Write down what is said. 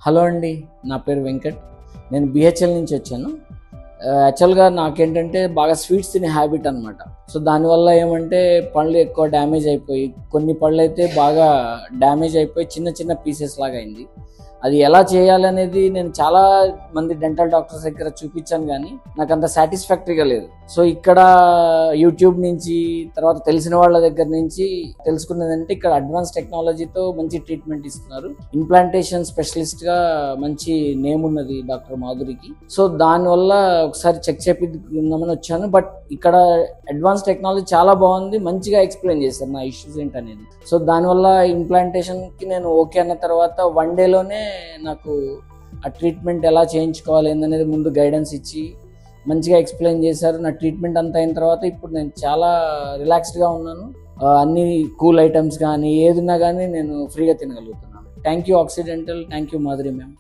Hello అండి, నా పేరు వెంకట్. నేను బిహెచ్ఎల్ నుంచి వచ్చాను. యాక్చువల్గా నాకేంటంటే బాగా స్వీట్స్ తినే హ్యాబిట్ అనమాట. సో దానివల్ల ఏమంటే పళ్ళు ఎక్కువ డ్యామేజ్ అయిపోయి, కొన్ని పళ్ళు అయితే బాగా డ్యామేజ్ అయిపోయి చిన్న చిన్న పీసెస్ లాగా అయింది. అది ఎలా చేయాలనేది నేను చాలా మంది డెంటల్ డాక్టర్స్ దగ్గర చూపించాను, కానీ నాకు అంత సాటిస్ఫాక్టరీగా లేదు. సో ఇక్కడ యూట్యూబ్ నుంచి, తర్వాత తెలిసిన వాళ్ళ దగ్గర నుంచి తెలుసుకున్నదంటే ఇక్కడ అడ్వాన్స్ టెక్నాలజీతో మంచి ట్రీట్మెంట్ ఇస్తున్నారు. ఇంప్లాంటేషన్ స్పెషలిస్ట్గా మంచి నేమ్ ఉన్నది డాక్టర్ మాధురికి. సో దానివల్ల ఒకసారి చెక్ చేపిద్దామని వచ్చాను. బట్ ఇక్కడ అడ్వాన్స్ టెక్నాలజీ చాలా బాగుంది, మంచిగా ఎక్స్ప్లెయిన్ చేశారు నా ఇష్యూస్ ఏంటనేది. సో దానివల్ల ఇంప్లాంటేషన్కి నేను ఓకే అన్న తర్వాత 1 డేలోనే నాకు ఆ ట్రీట్మెంట్ ఎలా చేయించుకోవాలి ఏందనేది ముందు గైడెన్స్ ఇచ్చి మంచిగా ఎక్స్ప్లెయిన్ చేశారు. నా ట్రీట్మెంట్ అంతా అయిన తర్వాత ఇప్పుడు నేను చాలా రిలాక్స్డ్గా ఉన్నాను. అన్ని కూల్ ఐటమ్స్ కానీ ఏదున్నా కానీ నేను ఫ్రీగా తినగలుగుతున్నాను. Thank you accidental, thank you Madhuri ma'am.